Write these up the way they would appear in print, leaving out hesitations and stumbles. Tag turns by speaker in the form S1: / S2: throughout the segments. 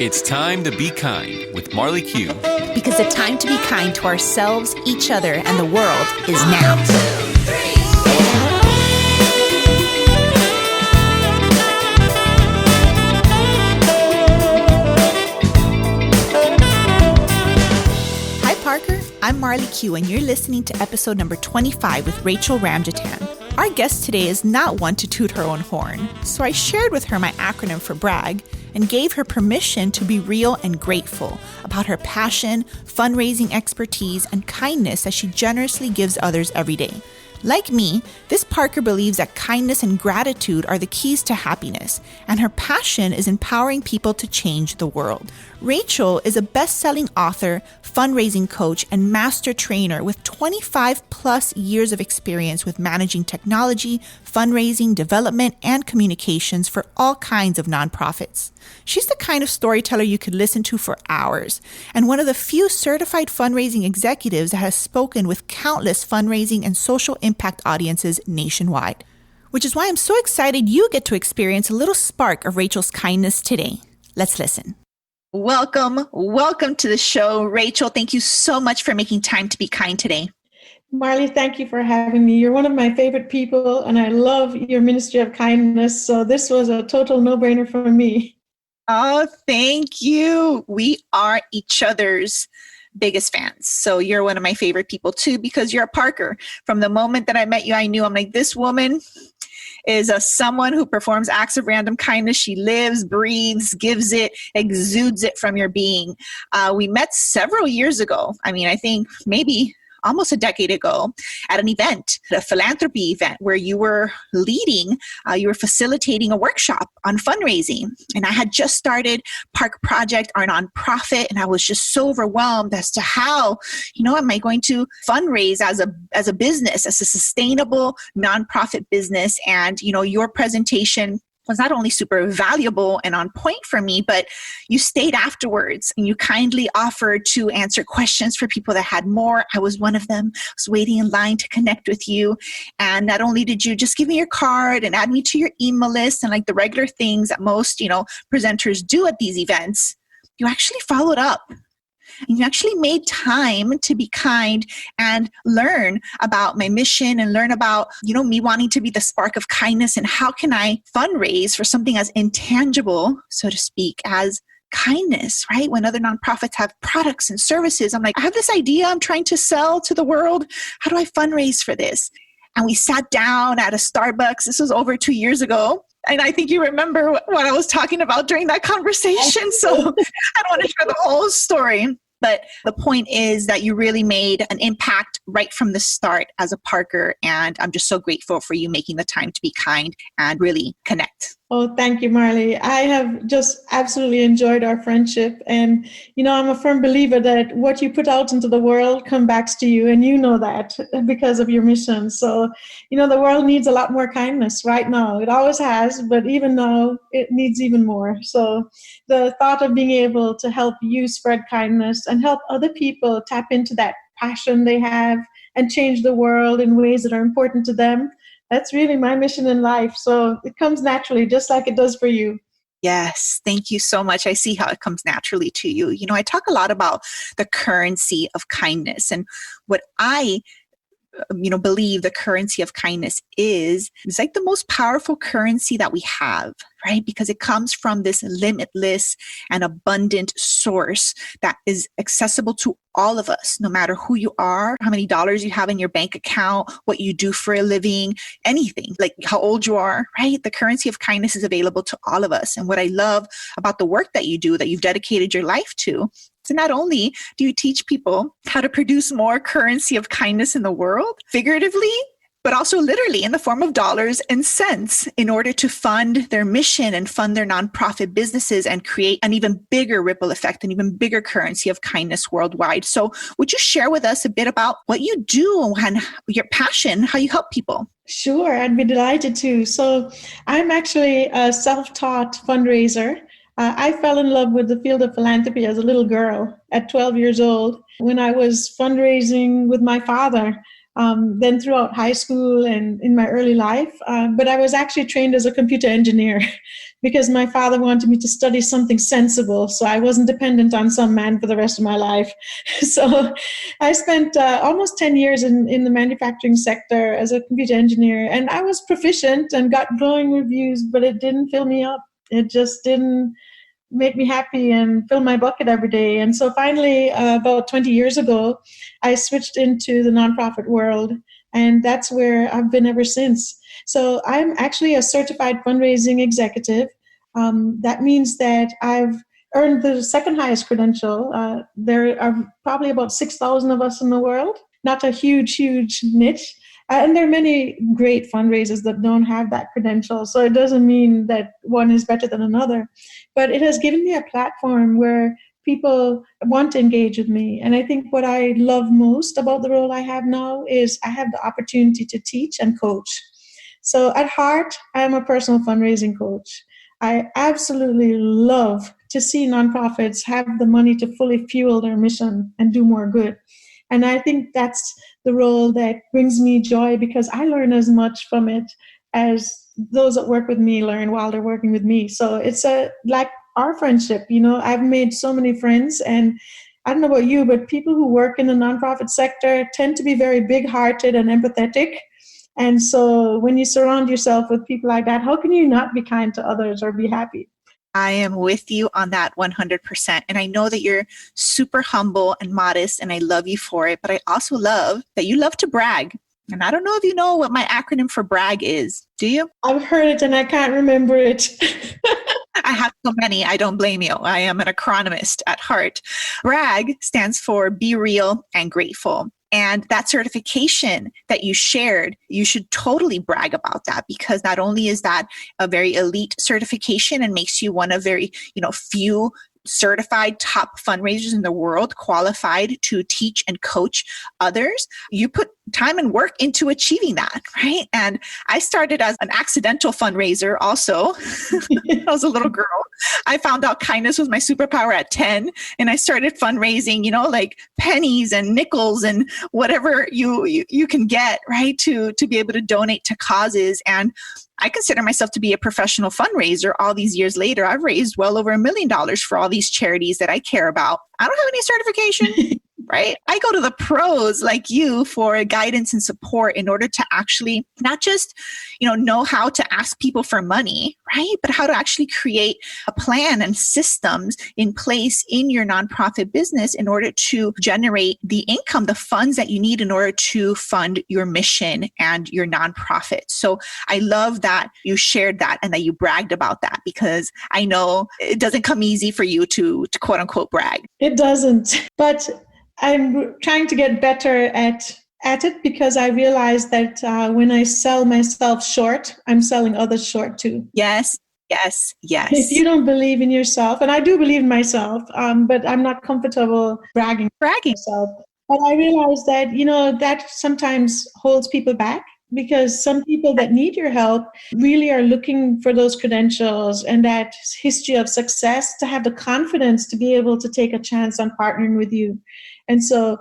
S1: It's time to be kind with Marley Q.
S2: Because the time to be kind to ourselves, each other, and the world is now. 1, 2, 3. Hi, Parker. I'm Marley Q, and you're listening to episode number 25 with Rachel Ramjattan. Our guest today is not one to toot her own horn, so I shared with her my acronym for B.R.A.G and gave her permission to be real and grateful about her passion, fundraising expertise, and kindness that she generously gives others every day. Like me, this Parker believes that kindness and gratitude are the keys to happiness, and her passion is empowering people to change the world. Rachel is a best-selling author, fundraising coach, and master trainer with 25 plus years of experience with managing technology, fundraising, development, and communications for all kinds of nonprofits. She's the kind of storyteller you could listen to for hours, and one of the few certified fundraising executives that has spoken with countless fundraising and social impact audiences nationwide. Which is why I'm so excited you get to experience a little spark of Rachel's kindness today. Let's listen. Welcome to the show, Rachel. Thank you so much for making time to be kind today.
S3: Marley, thank you for having me. You're one of my favorite people, and I love your ministry of kindness. So this was a total no-brainer for me.
S2: Oh, thank you. We are each other's biggest fans. So you're one of my favorite people too, because you're a Parker. From the moment that I met you, I knew I'm like, this woman is someone who performs acts of random kindness. She lives, breathes, gives it, exudes it from your being. We met several years ago. I think maybe almost a decade ago at an event, a philanthropy event where you were leading, you were facilitating a workshop on fundraising. And I had just started Park Project, our nonprofit, and I was just so overwhelmed as to how, am I going to fundraise as a business, as a sustainable nonprofit business? And, your presentation was not only super valuable and on point for me, but you stayed afterwards and you kindly offered to answer questions for people that had more. I was one of them. I was waiting in line to connect with you. And not only did you just give me your card and add me to your email list and like the regular things that most, presenters do at these events, you actually followed up. And you actually made time to be kind and learn about my mission and learn about, me wanting to be the spark of kindness and how can I fundraise for something as intangible, so to speak, as kindness, right? When other nonprofits have products and services, I'm like, I have this idea I'm trying to sell to the world. How do I fundraise for this? And we sat down at a Starbucks. This was over 2 years ago. And I think you remember what I was talking about during that conversation. So I don't want to share the whole story. But the point is that you really made an impact right from the start as a Parker. And I'm just so grateful for you making the time to be kind and really connect.
S3: Oh, thank you, Marley. I have just absolutely enjoyed our friendship. And, I'm a firm believer that what you put out into the world comes back to you. And you know that because of your mission. So, the world needs a lot more kindness right now. It always has, but even now it needs even more. So the thought of being able to help you spread kindness and help other people tap into that passion they have and change the world in ways that are important to them. That's really my mission in life. So it comes naturally, just like it does for you.
S2: Yes. Thank you so much. I see how it comes naturally to you. I talk a lot about the currency of kindness, and what I believe the currency of kindness is like the most powerful currency that we have, right? Because it comes from this limitless and abundant source that is accessible to all of us, no matter who you are, how many dollars you have in your bank account, what you do for a living, anything, like how old you are, right? The currency of kindness is available to all of us. And what I love about the work that you do, that you've dedicated your life to, so not only do you teach people how to produce more currency of kindness in the world, figuratively, but also literally in the form of dollars and cents in order to fund their mission and fund their nonprofit businesses and create an even bigger ripple effect, an even bigger currency of kindness worldwide. So would you share with us a bit about what you do and your passion, how you help people?
S3: Sure, I'd be delighted to. So I'm actually a self-taught fundraiser. I fell in love with the field of philanthropy as a little girl at 12 years old when I was fundraising with my father. then throughout high school and in my early life. But I was actually trained as a computer engineer because my father wanted me to study something sensible, so I wasn't dependent on some man for the rest of my life. So I spent almost 10 years in the manufacturing sector as a computer engineer, and I was proficient and got glowing reviews, but it didn't fill me up. It just didn't make me happy and fill my bucket every day. And so finally, about 20 years ago, I switched into the nonprofit world, and that's where I've been ever since. So I'm actually a certified fundraising executive. That means that I've earned the second highest credential. There are probably about 6,000 of us in the world, not a huge niche. And there are many great fundraisers that don't have that credential. So it doesn't mean that one is better than another. But it has given me a platform where people want to engage with me. And I think what I love most about the role I have now is I have the opportunity to teach and coach. So at heart, I'm a personal fundraising coach. I absolutely love to see nonprofits have the money to fully fuel their mission and do more good. And I think that's the role that brings me joy, because I learn as much from it as those that work with me learn while they're working with me. So it's like our friendship. I've made so many friends, and I don't know about you, but people who work in the nonprofit sector tend to be very big-hearted and empathetic. And so when you surround yourself with people like that, how can you not be kind to others or be happy?
S2: I am with you on that 100%. And I know that you're super humble and modest, and I love you for it. But I also love that you love to brag. And I don't know if you know what my acronym for BRAG is. Do you?
S3: I've heard it and I can't remember it.
S2: I have so many. I don't blame you. I am an acronomist at heart. BRAG stands for Be Real and Grateful. And that certification that you shared, you should totally brag about that, because not only is that a very elite certification and makes you one of very, few certified top fundraisers in the world qualified to teach and coach others, you put time and work into achieving that, right? And I started as an accidental fundraiser also. I was a little girl. I found out kindness was my superpower at 10, and I started fundraising, like pennies and nickels and whatever you can get, right, to be able to donate to causes. And I consider myself to be a professional fundraiser. All these years later, I've raised well over $1 million for all these charities that I care about. I don't have any certification, right? I go to the pros like you for guidance and support in order to actually not just, know how to ask people for money, right? But how to actually create a plan and systems in place in your nonprofit business in order to generate the income, the funds that you need in order to fund your mission and your nonprofit. So I love that you shared that and that you bragged about that, because I know it doesn't come easy for you to quote unquote brag.
S3: It doesn't, but I'm trying to get better at it, because I realize that when I sell myself short, I'm selling others short too.
S2: Yes.
S3: If you don't believe in yourself, and I do believe in myself, but I'm not comfortable bragging myself. But I realize that, that sometimes holds people back, because some people that need your help really are looking for those credentials and that history of success to have the confidence to be able to take a chance on partnering with you. And so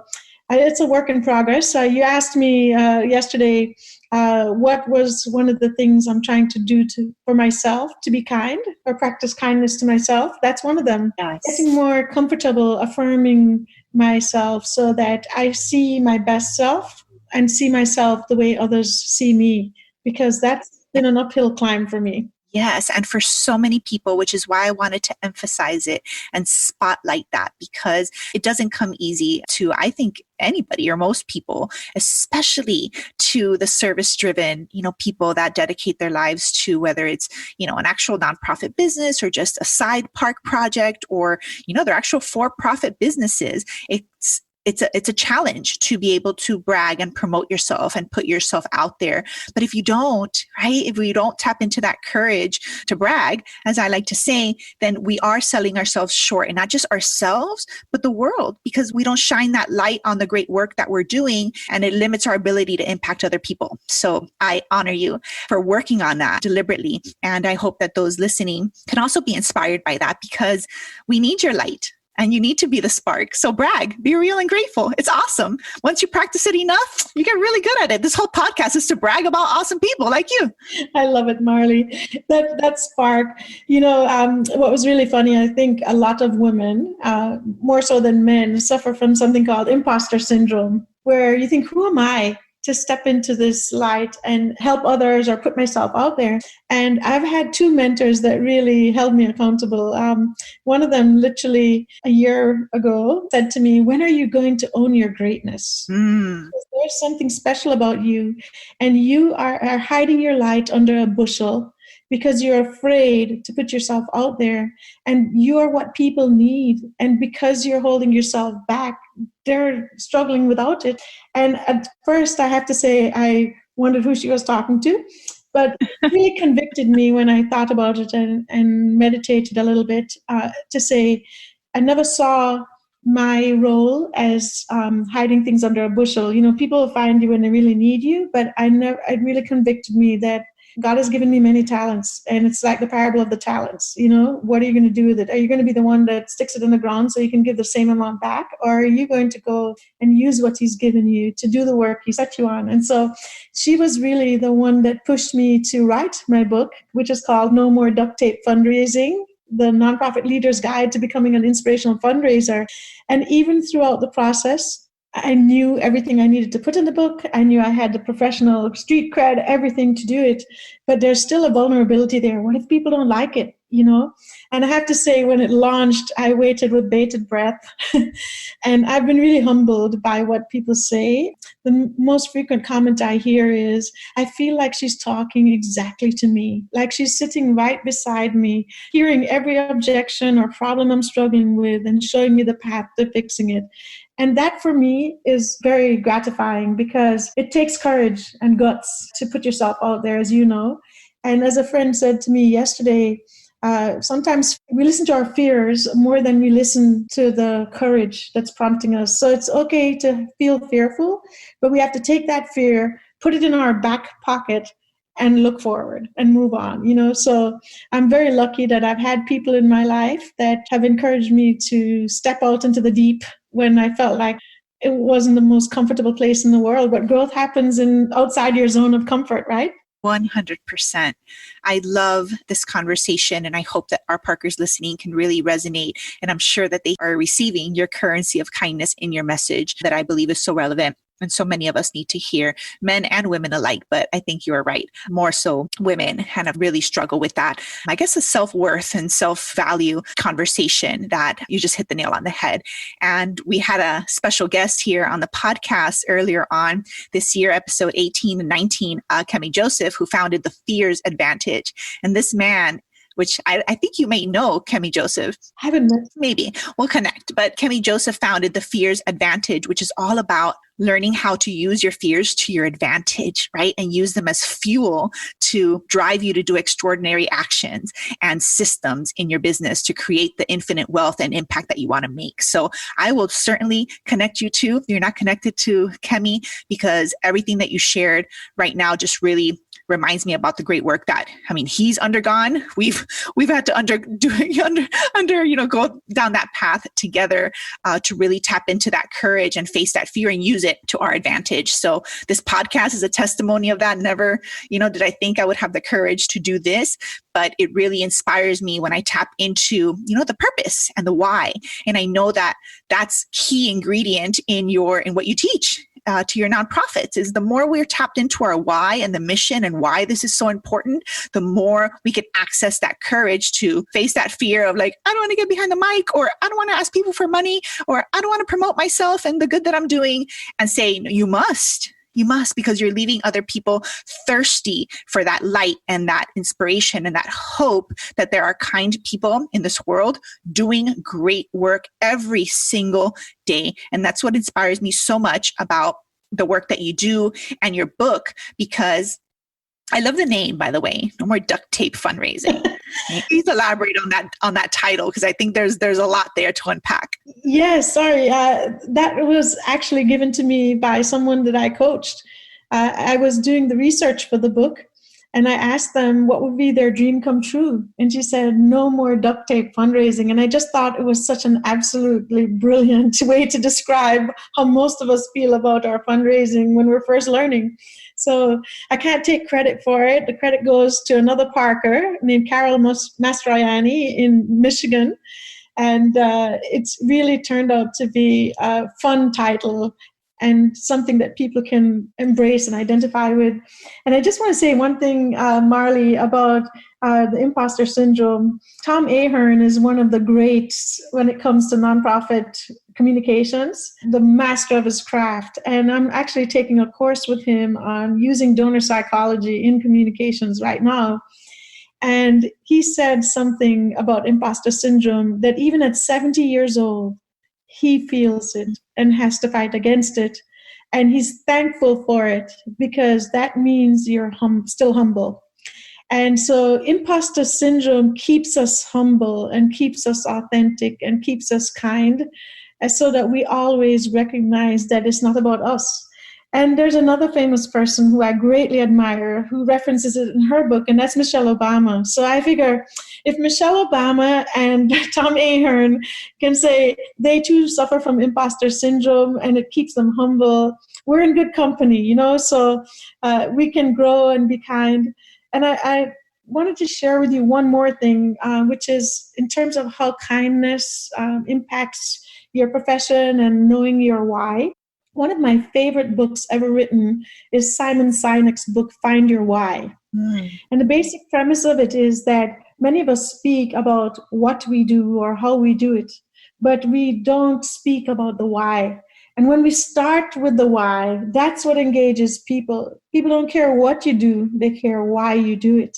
S3: it's a work in progress. You asked me yesterday what was one of the things I'm trying to do for myself to be kind or practice kindness to myself. That's one of them.
S2: Yes.
S3: Getting more comfortable affirming myself so that I see my best self and see myself the way others see me, because that's been an uphill climb for me.
S2: Yes. And for so many people, which is why I wanted to emphasize it and spotlight that, because it doesn't come easy to, I think, anybody or most people, especially to the service-driven, people that dedicate their lives to, whether it's, an actual nonprofit business or just a side park project or, their actual for-profit businesses. It's a challenge to be able to brag and promote yourself and put yourself out there. But if you don't, right, if we don't tap into that courage to brag, as I like to say, then we are selling ourselves short, and not just ourselves, but the world, because we don't shine that light on the great work that we're doing, and it limits our ability to impact other people. So I honor you for working on that deliberately. And I hope that those listening can also be inspired by that, because we need your light. and you need to be the spark. So brag, be real and grateful. It's awesome. Once you practice it enough, you get really good at it. This whole podcast is to brag about awesome people like you.
S3: I love it, Marley. That spark. What was really funny, I think a lot of women, more so than men, suffer from something called imposter syndrome, where you think, who am I to step into this light and help others or put myself out there? And I've had two mentors that really held me accountable. One of them literally a year ago said to me, when are you going to own your greatness? There's something special about you, and you are hiding your light under a bushel because you're afraid to put yourself out there, and you're what people need. And because you're holding yourself back, they're struggling without it. And at first, I have to say, I wondered who she was talking to, but it really convicted me when I thought about it and meditated a little bit to say, I never saw my role as hiding things under a bushel. People will find you when they really need you, but it really convicted me that God has given me many talents, and it's like the parable of the talents. What are you going to do with it? Are you going to be the one that sticks it in the ground so you can give the same amount back? Or are you going to go and use what he's given you to do the work he set you on? And so she was really the one that pushed me to write my book, which is called No More Duct Tape Fundraising, the Nonprofit Leader's Guide to Becoming an Inspirational Fundraiser. And even throughout the process, I knew everything I needed to put in the book. I knew I had the professional street cred, everything to do it. But there's still a vulnerability there. What if people don't like it, And I have to say, when it launched, I waited with bated breath. And I've been really humbled by what people say. The most frequent comment I hear is, I feel like she's talking exactly to me, like she's sitting right beside me, hearing every objection or problem I'm struggling with and showing me the path to fixing it. And that for me is very gratifying, because it takes courage and guts to put yourself out there, as you know. And as a friend said to me yesterday, sometimes we listen to our fears more than we listen to the courage that's prompting us. So it's okay to feel fearful, but we have to take that fear, put it in our back pocket, and look forward and move on, So I'm very lucky that I've had people in my life that have encouraged me to step out into the deep when I felt like it wasn't the most comfortable place in the world. But growth happens outside your zone of comfort, right?
S2: 100%. I love this conversation, and I hope that our Parkers listening can really resonate. And I'm sure that they are receiving your currency of kindness in your message that I believe is so relevant. And so many of us need to hear, men and women alike. But I think you are right. More so women kind of really struggle with that. I guess the self-worth and self-value conversation that you just hit the nail on the head. And we had a special guest here on the podcast earlier on this year, episode 18 and 19, Kemi Joseph, who founded the Fears Advantage. And this man, which I think you may know Kemi Joseph.
S3: I haven't met.
S2: Maybe we'll connect. But Kemi Joseph founded the Fears Advantage, which is all about learning how to use your fears to your advantage, right? And use them as fuel to drive you to do extraordinary actions and systems in your business to create the infinite wealth and impact that you want to make. So I will certainly connect you to, if you're not connected to Kemi, because everything that you shared right now just really reminds me about the great work that, he's undergone. We've had to go down that path together to really tap into that courage and face that fear and use it to our advantage. So this podcast is a testimony of that. Never, did I think I would have the courage to do this, but it really inspires me when I tap into, the purpose and the why. And I know that that's key ingredient in what you teach. To your nonprofits is the more we're tapped into our why and the mission and why this is so important, the more we can access that courage to face that fear of like, I don't want to get behind the mic, or I don't want to ask people for money, or I don't want to promote myself and the good that I'm doing, and say, no, you must, because you're leaving other people thirsty for that light and that inspiration and that hope that there are kind people in this world doing great work every single day. And that's what inspires me so much about the work that you do and your book, because I love the name, by the way, No More Duct Tape Fundraising. Please elaborate on that title, because I think there's a lot there to unpack.
S3: Yes, sorry. That was actually given to me by someone that I coached. I was doing the research for the book, And I asked them what would be their dream come true. And she said, no more duct tape fundraising. And I just thought it was such an absolutely brilliant way to describe how most of us feel about our fundraising when we're first learning. So I can't take credit for it. The credit goes to another Parker named Carol Mastroianni in Michigan. And it's really turned out to be a fun title and something that people can embrace and identify with. And I just want to say one thing, Marley, about the imposter syndrome. Tom Ahern is one of the greats when it comes to nonprofit communications, the master of his craft. And I'm actually taking a course with him on using donor psychology in communications right now. And he said something about imposter syndrome that even at 70 years old, he feels it and has to fight against it. And he's thankful for it because that means you're still humble. And so imposter syndrome keeps us humble and keeps us authentic and keeps us kind, so that we always recognize that it's not about us. And there's another famous person who I greatly admire who references it in her book, and that's Michelle Obama. So I figure if Michelle Obama and Tom Ahern can say they too suffer from imposter syndrome and it keeps them humble, we're in good company, you know, so we can grow and be kind. And I wanted to share with you one more thing, which is in terms of how kindness impacts your profession and knowing your why. One of my favorite books ever written is Simon Sinek's book, Find Your Why. And the basic premise of it is that many of us speak about what we do or how we do it, but we don't speak about the why. And when we start with the why, that's what engages people. People don't care what you do, they care why you do it.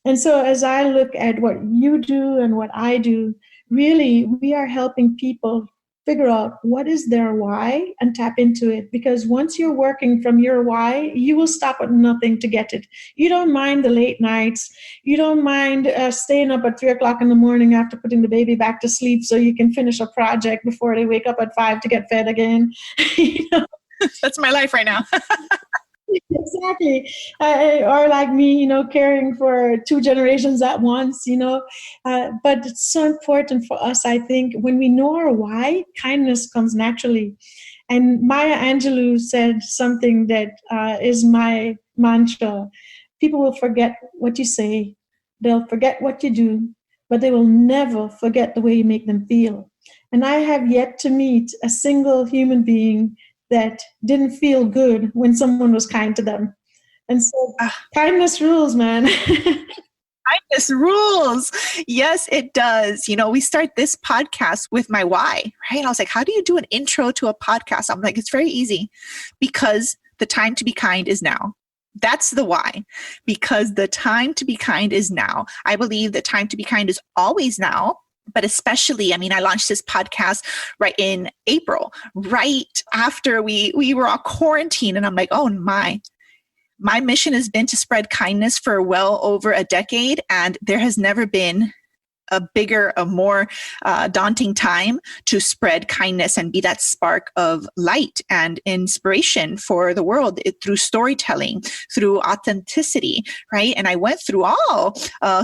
S3: And so as I look at what you do and what I do, really we are helping people figure out what is their why and tap into it. Because once you're working from your why, you will stop at nothing to get it. You don't mind the late nights. You don't mind staying up at 3 o'clock in the morning after putting the baby back to sleep so you can finish a project before they wake up at 5 to get fed again. You know?
S2: That's my life right now.
S3: Exactly. Or like me, you know, caring for 2 generations at once, you know. But it's so important for us, I think, when we know our why, kindness comes naturally. And Maya Angelou said something that is my mantra. People will forget what you say. They'll forget what you do, but they will never forget the way you make them feel. And I have yet to meet a single human being that didn't feel good when someone was kind to them. And so kindness rules, man.
S2: Kindness rules. Yes, it does. You know, we start this podcast with my why, right? I was like, how do you do an intro to a podcast? I'm like, it's very easy, because the time to be kind is now. That's the why. Because the time to be kind is now. I believe the time to be kind is always now. But especially, I mean, I launched this podcast right in April, right after we were all quarantined. And I'm like, oh my mission has been to spread kindness for well over a decade. And there has never been a bigger, a more daunting time to spread kindness and be that spark of light and inspiration for the world through storytelling, through authenticity, right? And I went through all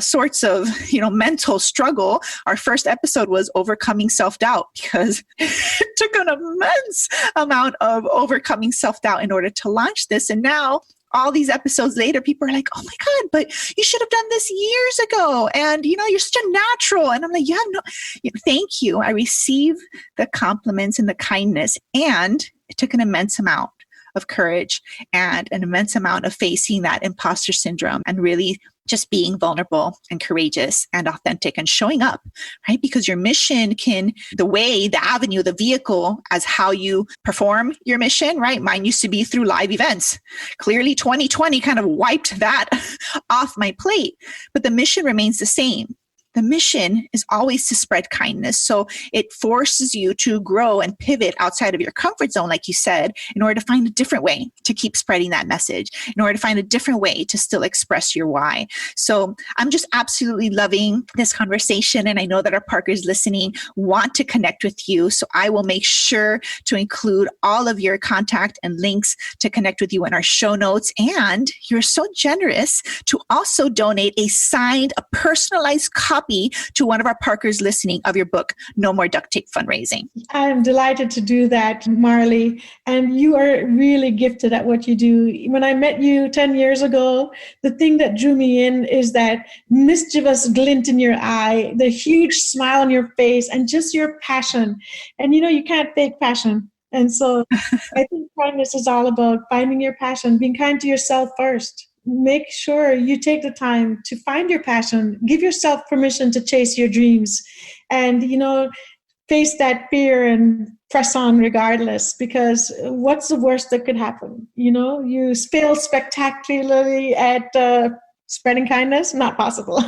S2: sorts of, you know, mental struggle. Our first episode was overcoming self-doubt, because it took an immense amount of overcoming self-doubt in order to launch this. And now, all these episodes later, people are like, oh my God, but you should have done this years ago. And, you know, you're such a natural. And I'm like, yeah, no, thank you. I receive the compliments and the kindness. And it took an immense amount of courage and an immense amount of facing that imposter syndrome and really just being vulnerable and courageous and authentic and showing up, right? Because your mission can, the way, the avenue, the vehicle as how you perform your mission, right? Mine used to be through live events. Clearly 2020 kind of wiped that off my plate, but the mission remains the same. the mission is always to spread kindness. So it forces you to grow and pivot outside of your comfort zone, like you said, in order to find a different way to keep spreading that message, in order to find a different way to still express your why. So I'm just absolutely loving this conversation. And I know that our Parkers listening want to connect with you. So I will make sure to include all of your contact and links to connect with you in our show notes. And you're so generous to also donate a personalized copy to one of our Parkers listening of your book, No More Duct Tape Fundraising.
S3: I'm delighted to do that, Marley. And you are really gifted at what you do. When I met you 10 years ago, the thing that drew me in is that mischievous glint in your eye, the huge smile on your face, and just your passion. And you can't fake passion. And so I think kindness is all about finding your passion, being kind to yourself first. Make sure you take the time to find your passion. Give yourself permission to chase your dreams and, face that fear and press on regardless, because what's the worst that could happen? You fail spectacularly at spreading kindness, not possible.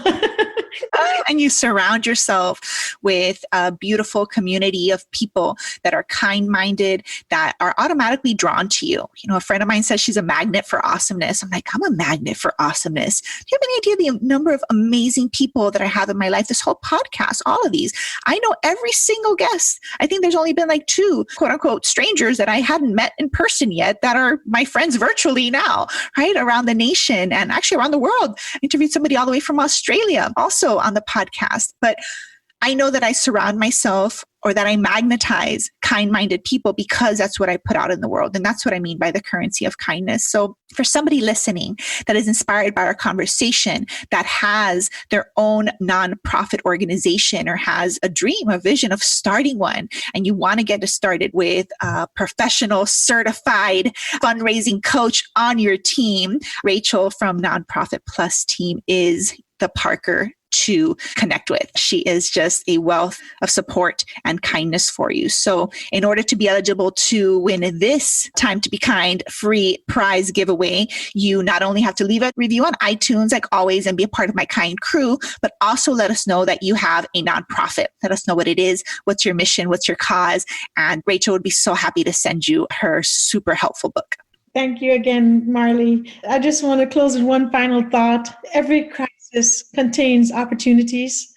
S2: And you surround yourself with a beautiful community of people that are kind-minded, that are automatically drawn to you. A friend of mine says she's a magnet for awesomeness. I'm like, I'm a magnet for awesomeness. Do you have any idea the number of amazing people that I have in my life? This whole podcast, all of these. I know every single guest. I think there's only been like 2 quote unquote strangers that I hadn't met in person yet that are my friends virtually now, right? Around the nation and actually around the world. I interviewed somebody all the way from Australia also on the podcast. But I know that I surround myself or that I magnetize kind-minded people because that's what I put out in the world. And that's what I mean by the currency of kindness. So for somebody listening that is inspired by our conversation, that has their own nonprofit organization or has a dream, a vision of starting one, and you want to get it started with a professional certified fundraising coach on your team, Rachel from Nonprofit Plus team is the Parker to connect with. She is just a wealth of support and kindness for you. So in order to be eligible to win this Time to Be Kind free prize giveaway, you not only have to leave a review on iTunes, like always, and be a part of my kind crew, but also let us know that you have a nonprofit. Let us know what it is, what's your mission, what's your cause, and Rachel would be so happy to send you her super helpful book.
S3: Thank you again, Marley. I just want to close with one final thought. Every crisis contains opportunities.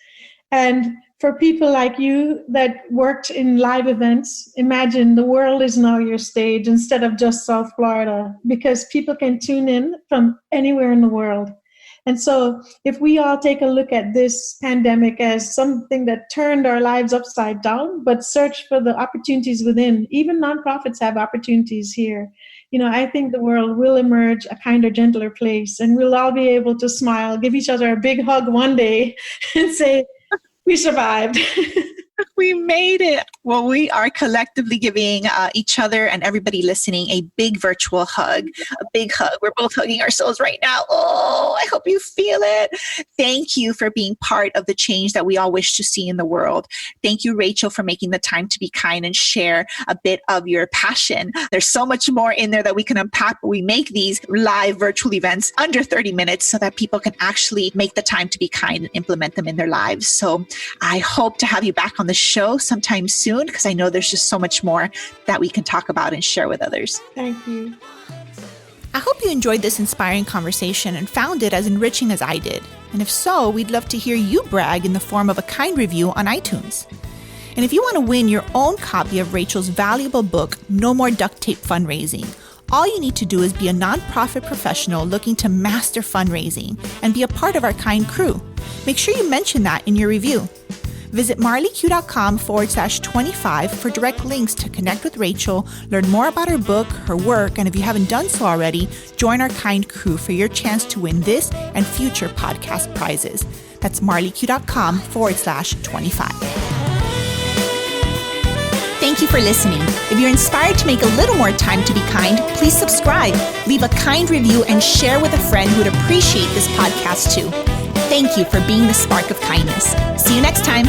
S3: And for people like you that worked in live events, imagine the world is now your stage instead of just South Florida, because people can tune in from anywhere in the world. And so if we all take a look at this pandemic as something that turned our lives upside down, but search for the opportunities within, even nonprofits have opportunities here. I think the world will emerge a kinder, gentler place, and we'll all be able to smile, give each other a big hug one day and say, we survived.
S2: We made it. Well, we are collectively giving each other and everybody listening a big virtual hug, a big hug. We're both hugging ourselves right now. Oh, I hope you feel it. Thank you for being part of the change that we all wish to see in the world. Thank you, Rachel, for making the time to be kind and share a bit of your passion. There's so much more in there that we can unpack, but we make these live virtual events under 30 minutes so that people can actually make the time to be kind and implement them in their lives. So I hope to have you back on the show sometime soon, because I know there's just so much more that we can talk about and share with others.
S3: Thank you.
S4: I hope you enjoyed this inspiring conversation and found it as enriching as I did. And if so, we'd love to hear you brag in the form of a kind review on iTunes. And if you want to win your own copy of Rachel's valuable book, No More Duct Tape Fundraising, all you need to do is be a nonprofit professional looking to master fundraising and be a part of our kind crew. Make sure you mention that in your review. Visit marleyq.com/25 for direct links to connect with Rachel, learn more about her book, her work, and if you haven't done so already, join our kind crew for your chance to win this and future podcast prizes. That's marleyq.com/25. Thank you for listening. If you're inspired to make a little more time to be kind, please subscribe, leave a kind review, and share with a friend who would appreciate this podcast too. Thank you for being the spark of kindness. See you next time.